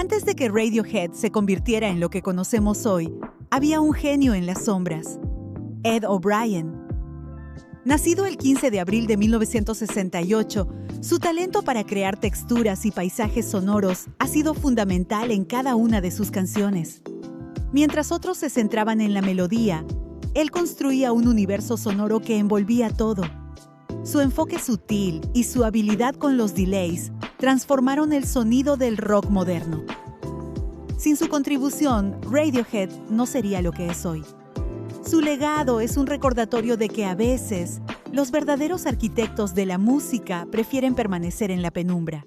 Antes de que Radiohead se convirtiera en lo que conocemos hoy, había un genio en las sombras, Ed O'Brien. Nacido el 15 de abril de 1968, su talento para crear texturas y paisajes sonoros ha sido fundamental en cada una de sus canciones. Mientras otros se centraban en la melodía, él construía un universo sonoro que envolvía todo. Su enfoque sutil y su habilidad con los delays transformaron el sonido del rock moderno. Sin su contribución, Radiohead no sería lo que es hoy. Su legado es un recordatorio de que a veces los verdaderos arquitectos de la música prefieren permanecer en la penumbra.